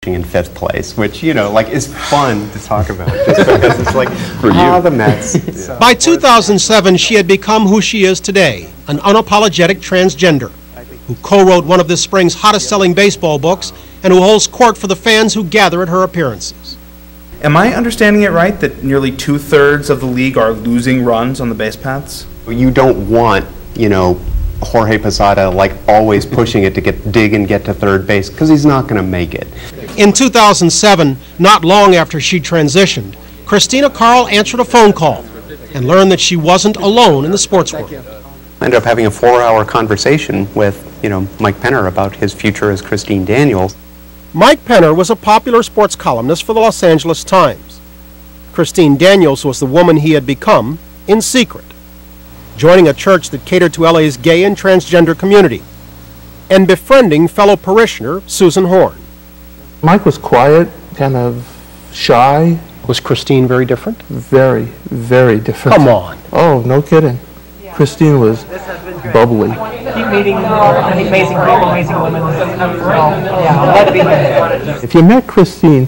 finishing in 5th place, which, you know, like, is fun to talk about, just because it's like, the Mets. Yeah. By 2007, she had become who she is today, an unapologetic transgender, who co-wrote one of this spring's hottest-selling baseball books and who holds court for the fans who gather at her appearances. Am I understanding it right that nearly 2/3 of the league are losing runs on the base paths? You don't want, you know, Jorge Posada like always pushing it to dig and get to third base, because he's not going to make it. In 2007, not long after she transitioned, Christina Carl answered a phone call and learned that she wasn't alone in the sports world. I ended up having a 4-hour conversation with, you know, Mike Penner about his future as Christine Daniels. Mike Penner was a popular sports columnist for the Los Angeles Times. Christine Daniels was the woman he had become in secret, joining a church that catered to LA's gay and transgender community, and befriending fellow parishioner Susan Horn. Mike was quiet, kind of shy. Was Christine very different? Very, very different. Come on. Oh, no kidding. Christine was bubbly. Keep meeting amazing people, amazing women. Yeah, I'm glad to be here. If you met Christine,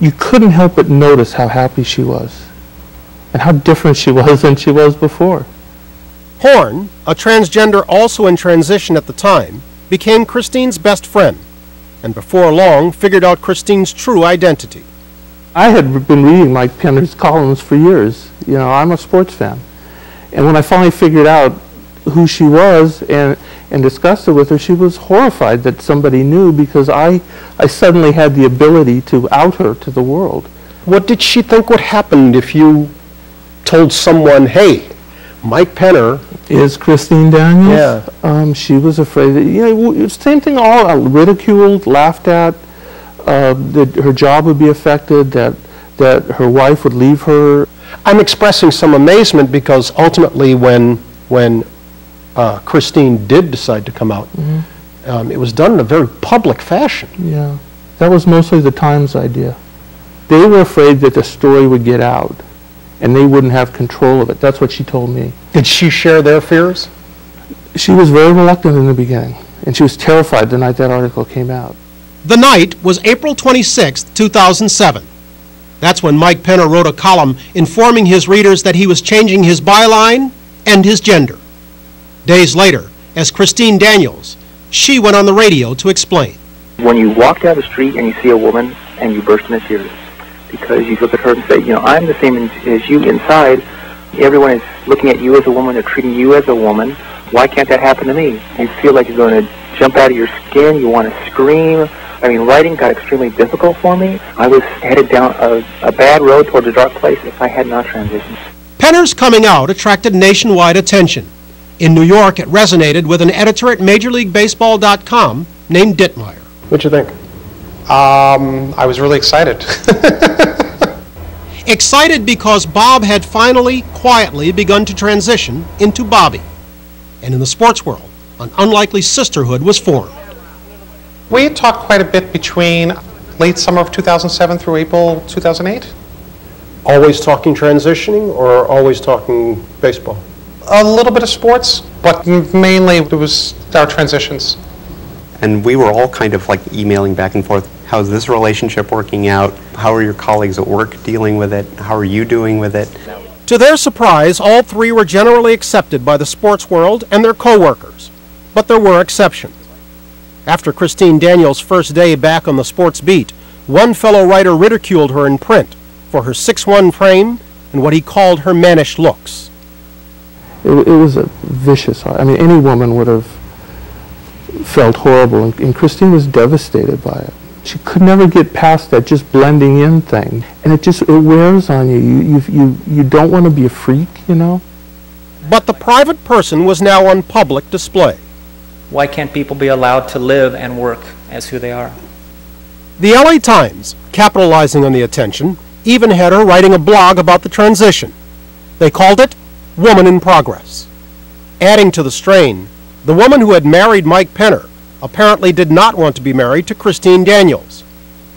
you couldn't help but notice how happy she was and how different she was than she was before. Horn, a transgender also in transition at the time, became Christine's best friend, and before long figured out Christine's true identity. I had been reading Mike Penner's columns for years. You know, I'm a sports fan. And when I finally figured out who she was and discussed it with her, she was horrified that somebody knew, because I suddenly had the ability to out her to the world. What did she think would happen if you told someone, hey, Mike Penner is Christine Daniels? Yeah. She was afraid that, you know, same thing, all ridiculed, laughed at, that her job would be affected, that her wife would leave her. I'm expressing some amazement because ultimately when Christine did decide to come out, it was done in a very public fashion. Yeah, that was mostly the Times idea. They were afraid that the story would get out and they wouldn't have control of it. That's what she told me. Did she share their fears? She was very reluctant in the beginning, and she was terrified the night that article came out. The night was April 26, 2007. That's when Mike Penner wrote a column informing his readers that he was changing his byline and his gender. Days later, as Christine Daniels, she went on the radio to explain. When you walk down the street and you see a woman and you burst into tears, because you look at her and say, you know, I'm the same as you inside. Everyone is looking at you as a woman, they're treating you as a woman. Why can't that happen to me? You feel like you're going to jump out of your skin, you want to scream. I mean, writing got extremely difficult for me. I was headed down a bad road towards a dark place if I had not transitioned. Penner's coming out attracted nationwide attention. In New York, it resonated with an editor at MajorLeagueBaseball.com named Dittmeyer. What'd you think? I was really excited. Excited because Bob had finally, quietly begun to transition into Bobby. And in the sports world, an unlikely sisterhood was formed. We had talked quite a bit between late summer of 2007 through April 2008. Always talking transitioning or always talking baseball? A little bit of sports, but mainly it was our transitions. And we were all kind of like emailing back and forth. How's this relationship working out? How are your colleagues at work dealing with it? How are you doing with it? To their surprise, all three were generally accepted by the sports world and their co-workers. But there were exceptions. After Christine Daniels' first day back on the sports beat, one fellow writer ridiculed her in print for her 6'1" frame and what he called her mannish looks. It was a vicious, I mean, any woman would have felt horrible, and Christine was devastated by it. She could never get past that just blending in thing, and it wears on you. You don't want to be a freak, you know? But the private person was now on public display. Why can't people be allowed to live and work as who they are? The LA Times, capitalizing on the attention, even had her writing a blog about the transition. They called it Woman in Progress. Adding to the strain, the woman who had married Mike Penner apparently did not want to be married to Christine Daniels.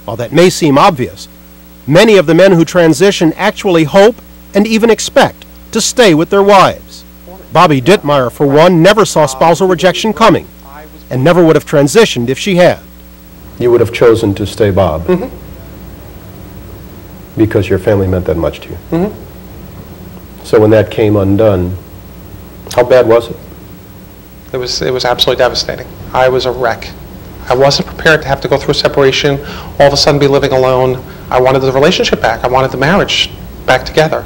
While that may seem obvious, many of the men who transition actually hope and even expect to stay with their wives. Bobby Dittmeyer, for one, never saw spousal rejection coming and never would have transitioned if she had. you would have chosen to stay Bob because your family meant that much to you. So when that came undone, how bad was it? It was absolutely devastating. I was a wreck. I wasn't prepared to have to go through a separation, all of a sudden be living alone. I wanted the relationship back. I wanted the marriage back together.